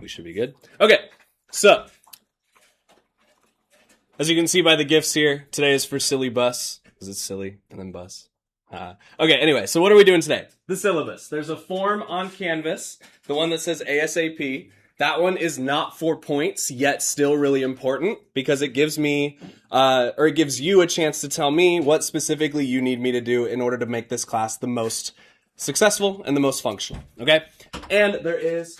We should be good. Okay, so as you can see by the gifts here, today is for Syllabus, because it's silly and then bus. Okay, anyway, so what are we doing today? The syllabus. There's a form on Canvas, the one that says ASAP. That one is not 4 points, yet still really important, because it gives me, or it gives you a chance to tell me what specifically you need me to do in order to make this class the most successful and the most functional, okay? And there's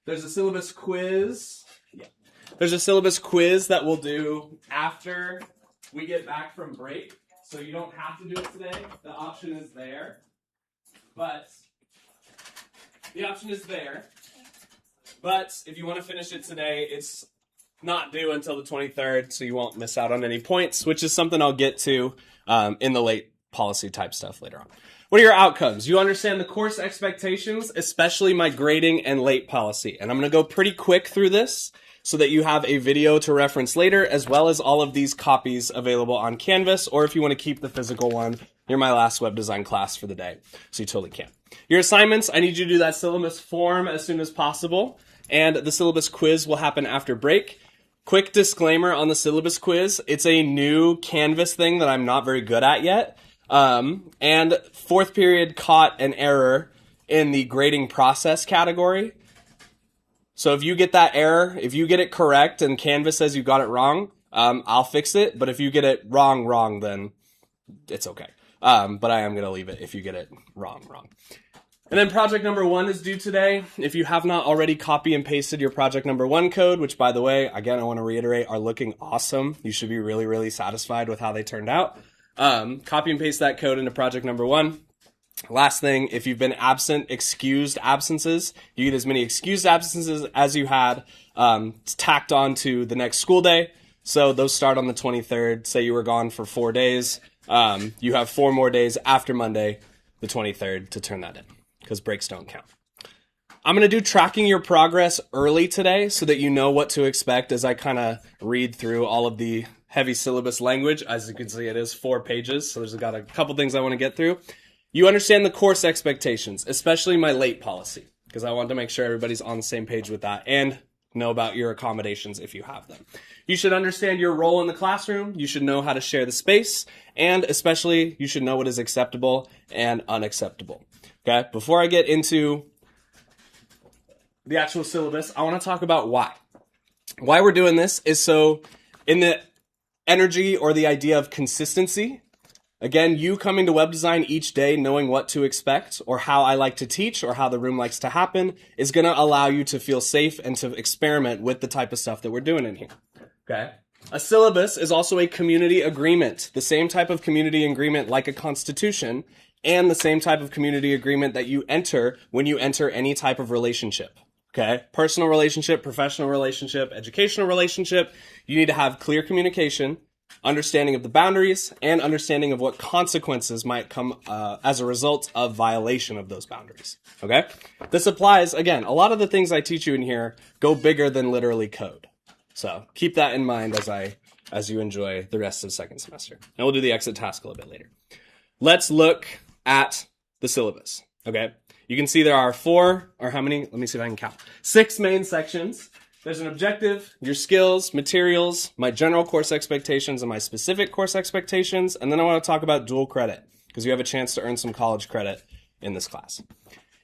a syllabus quiz. Yeah. There's a syllabus quiz that we'll do after we get back from break. So you don't have to do it today. The option is there. But if you want to finish it today, it's not due until the 23rd, so you won't miss out on any points, which is something I'll get to in the late policy type stuff later on. What are your outcomes? You understand the course expectations, especially my grading and late policy. And I'm going to go pretty quick through this so that you have a video to reference later, as well as all of these copies available on Canvas, or if you want to keep the physical one, you're my last web design class for the day, so you totally can. Your assignments, I need you to do that syllabus form as soon as possible, and the syllabus quiz will happen after break. Quick disclaimer on the syllabus quiz, it's a new Canvas thing that I'm not very good at yet. And fourth period caught an error in the grading process category. So if you get that error, if you get it correct and Canvas says you got it wrong, I'll fix it. But if you get it wrong, then it's okay. But I am going to leave it if you get it wrong. And then project number 1 is due today. If you have not already copy and pasted your project number 1 code, which by the way, again, I want to reiterate, are looking awesome. You should be really, really satisfied with how they turned out. Copy and paste that code into project number 1. Last thing, if you've been absent, excused absences, you get as many excused absences as you had tacked on to the next school day. So those start on the 23rd. Say you were gone for 4 days. You have 4 more days after Monday, the 23rd, to turn that in, because breaks don't count. I'm going to do tracking your progress early today so that you know what to expect as I kind of read through all of the heavy syllabus language. As you can see, it is 4 pages, so there's got a couple things I want to get through. You understand the course expectations, especially my late policy, because I want to make sure everybody's on the same page with that and know about your accommodations if you have them. You should understand your role in the classroom. You should know how to share the space, and especially you should know what is acceptable and unacceptable. Okay, before I get into the actual syllabus, I want to talk about why. Why we're doing this is so in the energy or the idea of consistency. Again, you coming to web design each day knowing what to expect or how I like to teach or how the room likes to happen is going to allow you to feel safe and to experiment with the type of stuff that we're doing in here. Okay. A syllabus is also a community agreement, the same type of community agreement like a constitution, and the same type of community agreement that you enter when you enter any type of relationship. Okay? Personal relationship, professional relationship, educational relationship. You need to have clear communication, understanding of the boundaries, and understanding of what consequences might come as a result of violation of those boundaries. Okay? This applies, again, a lot of the things I teach you in here go bigger than literally code. So keep that in mind as you enjoy the rest of the second semester. And we'll do the exit task a little bit later. Let's look at the syllabus. Okay? You can see there are 4, or how many? Let me see if I can count. 6 main sections. There's an objective, your skills, materials, my general course expectations, and my specific course expectations. And then I want to talk about dual credit, because you have a chance to earn some college credit in this class.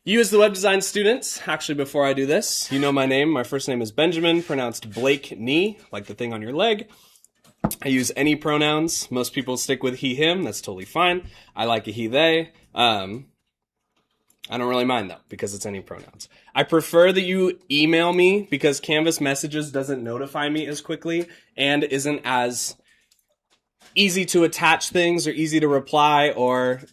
You as the web design students, actually before I do this, you know my name. My first name is Benjamin, pronounced Blake knee, like the thing on your leg. I use any pronouns. Most people stick with he, him. That's totally fine. I like a he, they. I don't really mind though, because it's any pronouns. I prefer that you email me because Canvas Messages doesn't notify me as quickly and isn't as easy to attach things or easy to reply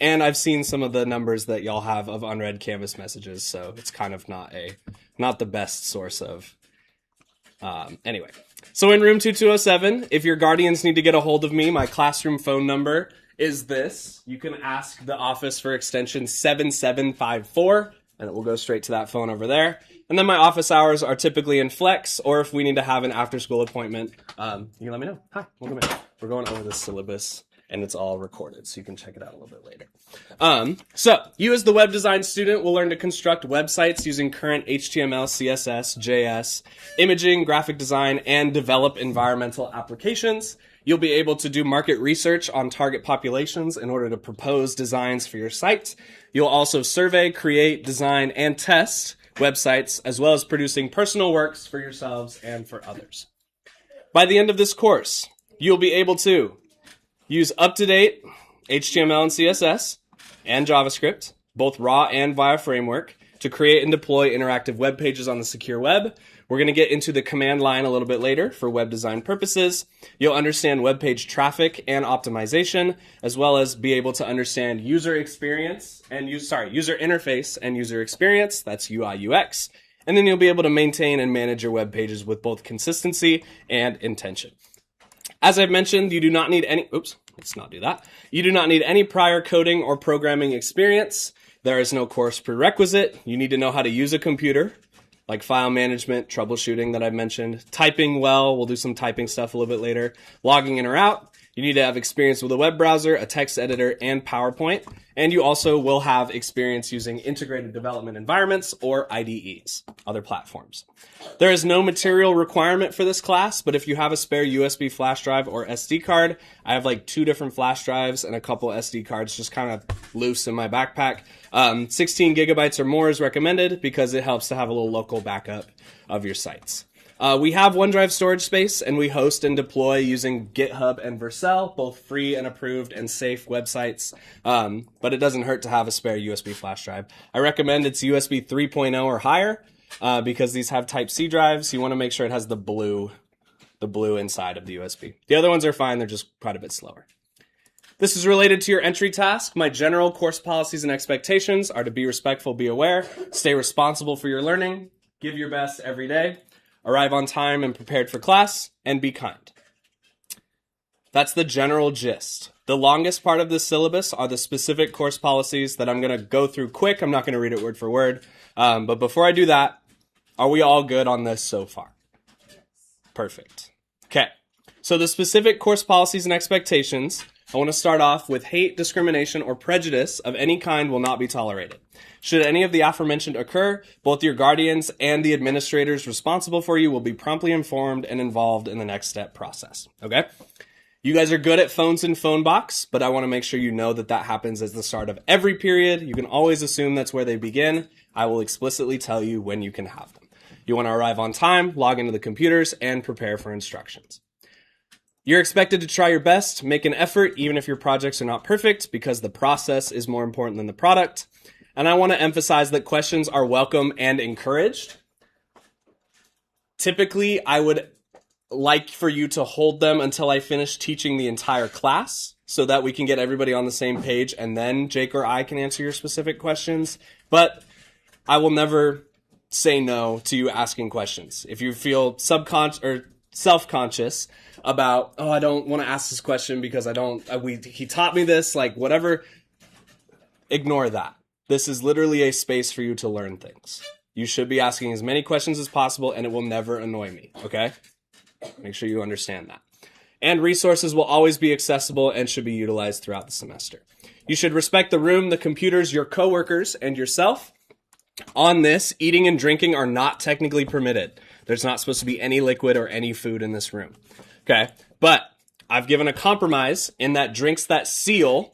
and I've seen some of the numbers that y'all have of unread Canvas Messages, so it's kind of not the best source of, anyway. So in room 2207, if your guardians need to get a hold of me, my classroom phone number is this. You can ask the office for extension 7754, and it will go straight to that phone over there. And then my office hours are typically in flex, or if we need to have an after-school appointment, you can let me know. Hi, welcome in. We're going over the syllabus and it's all recorded, so you can check it out a little bit later. So you as the web design student will learn to construct websites using current HTML, CSS, JS, imaging, graphic design, and develop environmental applications. You'll be able to do market research on target populations in order to propose designs for your site. You'll also survey, create, design, and test websites, as well as producing personal works for yourselves and for others. By the end of this course, you'll be able to use up-to-date HTML and CSS and JavaScript, both raw and via framework, to create and deploy interactive web pages on the secure web. We're going to get into the command line a little bit later for web design purposes. You'll understand web page traffic and optimization, as well as be able to understand user experience and user interface and user experience. That's UI UX. And then you'll be able to maintain and manage your web pages with both consistency and intention. As I've mentioned, you do not need any, You do not need any prior coding or programming experience. There is no course prerequisite. You need to know how to use a computer, like file management, troubleshooting that I've mentioned, typing well. We'll do some typing stuff a little bit later. Logging in or out. You need to have experience with a web browser, a text editor, and PowerPoint. And you also will have experience using integrated development environments or IDEs, other platforms. There is no material requirement for this class, but if you have a spare USB flash drive or SD card, I have like 2 different flash drives and a couple SD cards just kind of loose in my backpack. 16 gigabytes or more is recommended because it helps to have a little local backup of your sites. We have OneDrive storage space, and we host and deploy using GitHub and Vercel, both free and approved and safe websites. But it doesn't hurt to have a spare USB flash drive. I recommend it's USB 3.0 or higher because these have Type-C drives. You want to make sure it has the blue inside of the USB. The other ones are fine. They're just quite a bit slower. This is related to your entry task. My general course policies and expectations are to be respectful, be aware, stay responsible for your learning, give your best every day, arrive on time and prepared for class, and be kind. That's the general gist. The longest part of the syllabus are the specific course policies that I'm going to go through quick. I'm not going to read it word for word. But before I do that, are we all good on this so far? Perfect. Okay. So the specific course policies and expectations, I want to start off with hate, discrimination, or prejudice of any kind will not be tolerated. Should any of the aforementioned occur, both your guardians and the administrators responsible for you will be promptly informed and involved in the next step process. Okay? You guys are good at phones and phone box, but I want to make sure you know that happens at the start of every period. You can always assume that's where they begin. I will explicitly tell you when you can have them. You want to arrive on time, log into the computers, and prepare for instructions. You're expected to try your best, make an effort, even if your projects are not perfect, because the process is more important than the product. And I want to emphasize that questions are welcome and encouraged. Typically, I would like for you to hold them until I finish teaching the entire class so that we can get everybody on the same page and then Jake or I can answer your specific questions. But I will never say no to you asking questions. If you feel subconscious or self-conscious about, oh, I don't want to ask this question because he taught me this, like whatever, ignore that. This is literally a space for you to learn things. You should be asking as many questions as possible, and it will never annoy me, okay? Make sure you understand that. And resources will always be accessible and should be utilized throughout the semester. You should respect the room, the computers, your coworkers, and yourself. On this, eating and drinking are not technically permitted. There's not supposed to be any liquid or any food in this room, okay? But I've given a compromise in that drinks that seal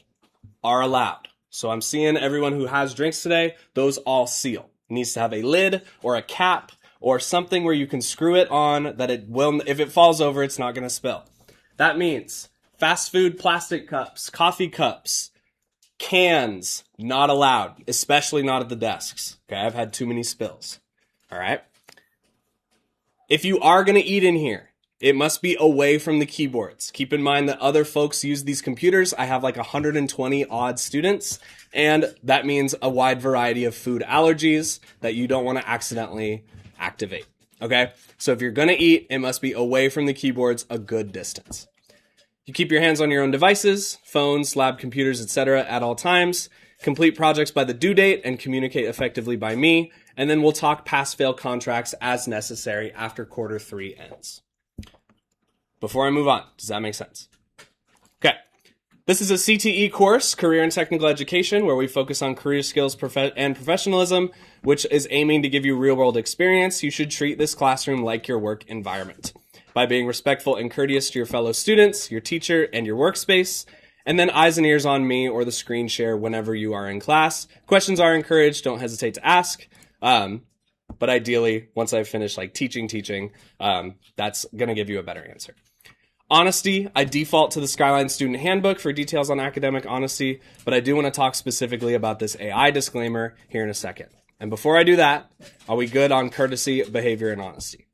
are allowed. So I'm seeing everyone who has drinks today, those all seal. It needs to have a lid or a cap or something where you can screw it on that it will, if it falls over, it's not going to spill. That means fast food plastic cups, coffee cups, cans, not allowed, especially not at the desks. Okay, I've had too many spills. All right. If you are going to eat in here, it must be away from the keyboards. Keep in mind that other folks use these computers. I have like 120 odd students, and that means a wide variety of food allergies that you don't want to accidentally activate. Okay? So if you're going to eat, it must be away from the keyboards a good distance. You keep your hands on your own devices, phones, lab computers, etc. at all times. Complete projects by the due date and communicate effectively by me. And then we'll talk pass-fail contracts as necessary after quarter 3 ends. Before I move on, does that make sense? Okay. This is a CTE course, Career and Technical Education, where we focus on career skills and professionalism, which is aiming to give you real-world experience. You should treat this classroom like your work environment by being respectful and courteous to your fellow students, your teacher, and your workspace, and then eyes and ears on me or the screen share whenever you are in class. Questions are encouraged. Don't hesitate to ask. But ideally, once I've finished teaching, that's going to give you a better answer. Honesty, I default to the Skyline Student Handbook for details on academic honesty, but I do want to talk specifically about this AI disclaimer here in a second. And before I do that, are we good on courtesy, behavior, and honesty?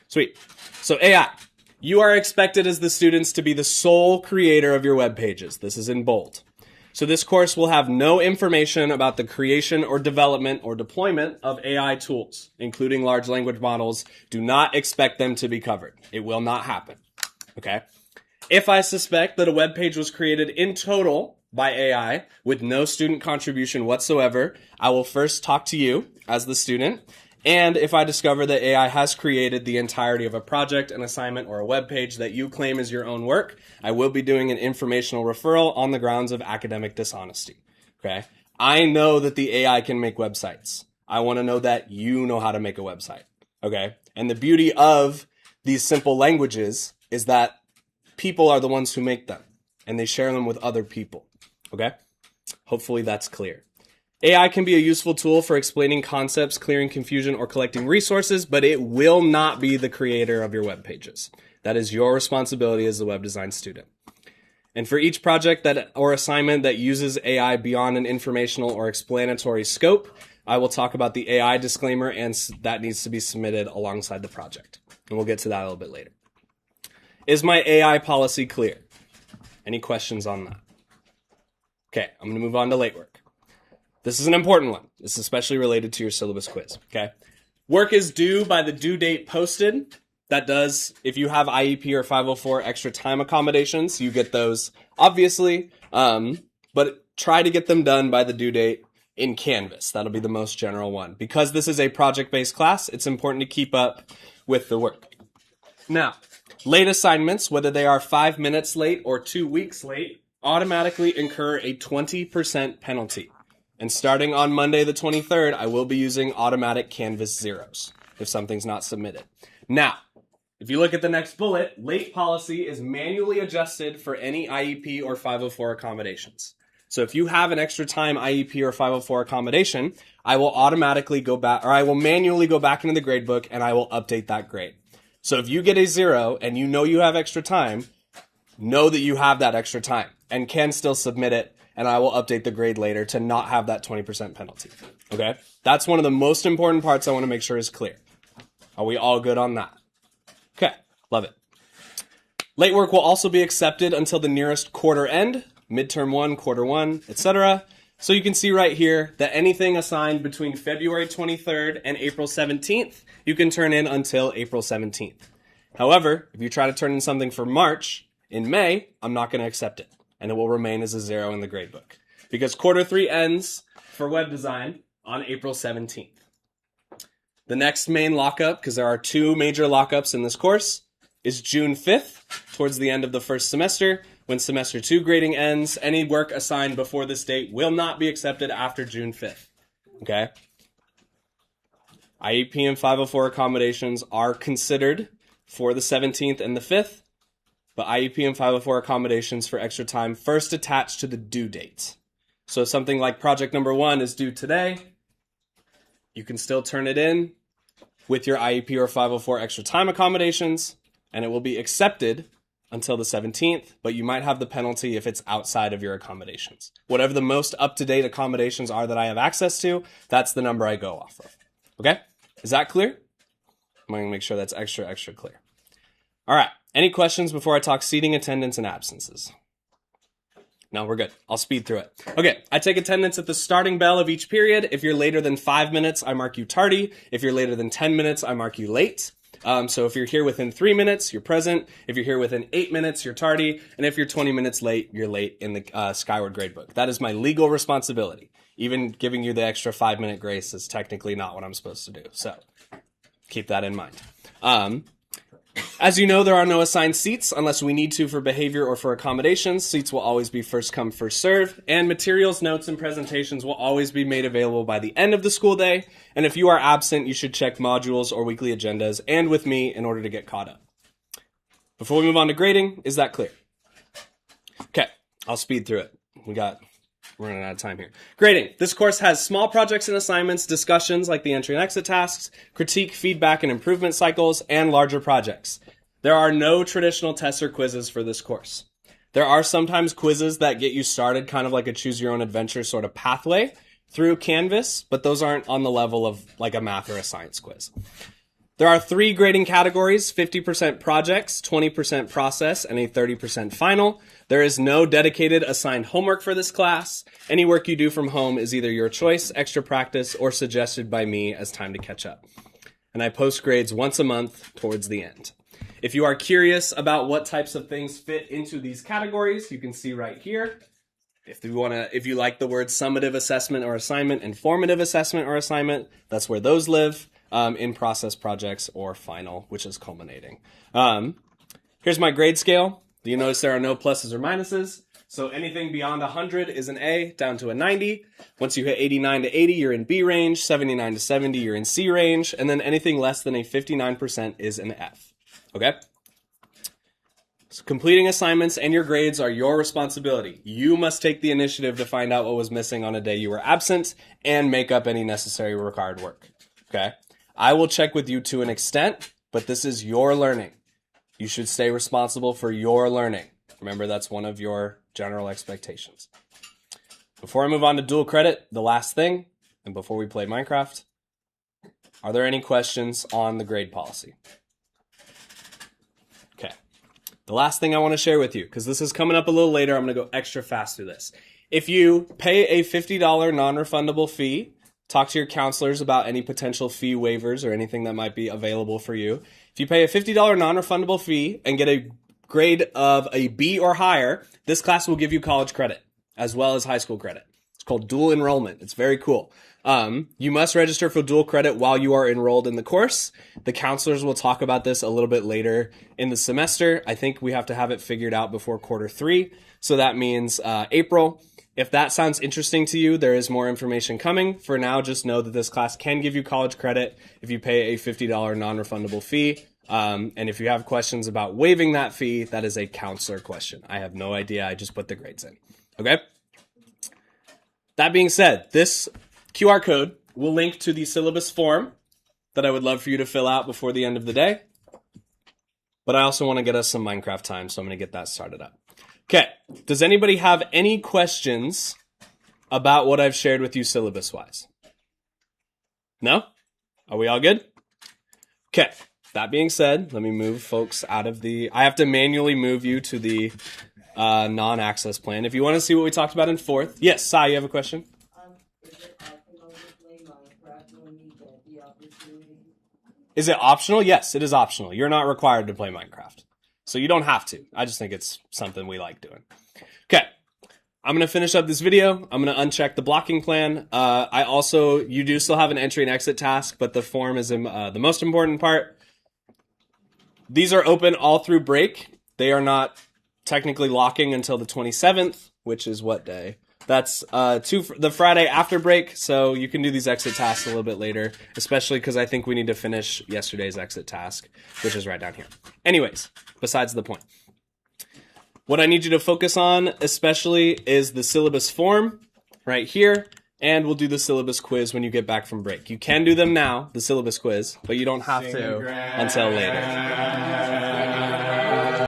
Sweet. So AI, you are expected as the students to be the sole creator of your web pages. This is in bold. So this course will have no information about the creation or development or deployment of AI tools, including large language models. Do not expect them to be covered. It will not happen. Okay? If I suspect that a web page was created in total by AI with no student contribution whatsoever, I will first talk to you as the student. And if I discover that AI has created the entirety of a project, an assignment, or a web page that you claim is your own work, I will be doing an informational referral on the grounds of academic dishonesty. Okay? I know that the AI can make websites. I want to know that you know how to make a website. Okay? And the beauty of these simple languages is that people are the ones who make them, and they share them with other people. Okay? Hopefully that's clear. AI can be a useful tool for explaining concepts, clearing confusion, or collecting resources, but it will not be the creator of your web pages. That is your responsibility as a web design student. And for each project or assignment that uses AI beyond an informational or explanatory scope, I will talk about the AI disclaimer, and that needs to be submitted alongside the project. And we'll get to that a little bit later. Is my AI policy clear? Any questions on that? Okay, I'm going to move on to late work. This is an important one. It's especially related to your syllabus quiz, okay? Work is due by the due date posted. That does, if you have IEP or 504 extra time accommodations, you get those, obviously. But try to get them done by the due date in Canvas. That'll be the most general one. Because this is a project-based class, it's important to keep up with the work. Now, late assignments, whether they are 5 minutes late or 2 weeks late, automatically incur a 20% penalty. And starting on Monday the 23rd, I will be using automatic Canvas zeros if something's not submitted. Now, if you look at the next bullet, late policy is manually adjusted for any IEP or 504 accommodations. So if you have an extra time IEP or 504 accommodation, I will automatically go back, or I will manually go back into the gradebook and I will update that grade. So if you get a 0 and you know you have extra time, know that you have that extra time and can still submit it. And I will update the grade later to not have that 20% penalty. Okay? That's one of the most important parts I want to make sure is clear. Are we all good on that? Okay, love it. Late work will also be accepted until the nearest quarter end, midterm 1, quarter 1, etc. So you can see right here that anything assigned between February 23rd and April 17th, you can turn in until April 17th. However, if you try to turn in something for March, in May, I'm not going to accept it. And it will remain as a 0 in the gradebook. Because quarter 3 ends for web design on April 17th. The next main lockup, because there are 2 major lockups in this course, is June 5th, towards the end of the first semester. When semester 2 grading ends, any work assigned before this date will not be accepted after June 5th. Okay? IEP and 504 accommodations are considered for the 17th and the 5th. But IEP and 504 accommodations for extra time first attach to the due date. So something like project number 1 is due today. You can still turn it in with your IEP or 504 extra time accommodations, and it will be accepted until the 17th, but you might have the penalty if it's outside of your accommodations. Whatever the most up-to-date accommodations are that I have access to, that's the number I go off of. Okay? Is that clear? I'm going to make sure that's extra clear. All right. Any questions before I talk seating, attendance, and absences? No, we're good. I'll speed through it. Okay, I take attendance at the starting bell of each period. If you're later than 5 minutes, I mark you tardy. If you're later than 10 minutes, I mark you late. So if you're here within 3 minutes, you're present. If you're here within 8 minutes, you're tardy. And if you're 20 minutes late, you're late in the Skyward gradebook. That is my legal responsibility. Even giving you the extra 5-minute grace is technically not what I'm supposed to do. So keep that in mind. As you know, there are no assigned seats unless we need to for behavior or for accommodations. Seats will always be first come, first serve, and materials, notes, and presentations will always be made available by the end of the school day. And if you are absent, you should check modules or weekly agendas and with me in order to get caught up. Before we move on to grading, is that clear? Okay, I'll speed through it. We're running out of time here. Grading. This course has small projects and assignments, discussions like the entry and exit tasks, critique, feedback, and improvement cycles, and larger projects. There are no traditional tests or quizzes for this course. There are sometimes quizzes that get you started, kind of like a choose-your-own-adventure sort of pathway through Canvas, but those aren't on the level of like a math or a science quiz. There are 3 grading categories, 50% projects, 20% process, and a 30% final. There is no dedicated assigned homework for this class. Any work you do from home is either your choice, extra practice, or suggested by me as time to catch up. And I post grades once a month towards the end. If you are curious about what types of things fit into these categories, you can see right here. If you like the word summative assessment or assignment and formative assessment or assignment, that's where those live. In process projects or final, which is culminating. Here's my grade scale. You notice there are no pluses or minuses. So anything beyond 100 is an A, down to a 90. Once you hit 89 to 80, you're in B range. 79 to 70, you're in C range. And then anything less than a 59% is an F. Okay? So completing assignments and your grades are your responsibility. You must take the initiative to find out what was missing on a day you were absent and make up any necessary required work. Okay? I will check with you to an extent, but this is your learning. You should stay responsible for your learning. Remember, that's one of your general expectations. Before I move on to dual credit, the last thing, and before we play Minecraft, are there any questions on the grade policy? Okay. The last thing I want to share with you, because this is coming up a little later, I'm going to go extra fast through this. If you pay a $50 non-refundable fee, talk to your counselors about any potential fee waivers or anything that might be available for you. If you pay a $50 non-refundable fee and get a grade of a B or higher, this class will give you college credit as well as high school credit. It's called dual enrollment. It's very cool. You must register for dual credit while you are enrolled in the course. The counselors will talk about this a little bit later in the semester. I think we have to have it figured out before Q3. So that means April. If that sounds interesting to you, there is more information coming. For now, just know that this class can give you college credit if you pay a $50 non-refundable fee. And if you have questions about waiving that fee, that is a counselor question. I have no idea. I just put the grades in. Okay? That being said, this QR code will link to the syllabus form that I would love for you to fill out before the end of the day. But I also want to get us some Minecraft time, so I'm going to get that started up. Okay, does anybody have any questions about what I've shared with you syllabus-wise? No? Are we all good? Okay, that being said, let me move folks out of the... I have to manually move you to the non-access plan. If you want to see what we talked about in 4th... Yes, Sai, you have a question? Is it optional? Yes, it is optional. You're not required to play Minecraft. So you don't have to. I just think it's something we like doing. Okay. I'm going to finish up this video. I'm going to uncheck the blocking plan. You do still have an entry and exit task, but the form is the most important part. These are open all through break. They are not technically locking until the 27th, which is what day? That's the Friday after break, so you can do these exit tasks a little bit later, especially because I think we need to finish yesterday's exit task, which is right down here. Anyways, besides the point. What I need you to focus on, especially, is the syllabus form right here, and we'll do the syllabus quiz when you get back from break. You can do them now, the syllabus quiz, but you don't have to until later.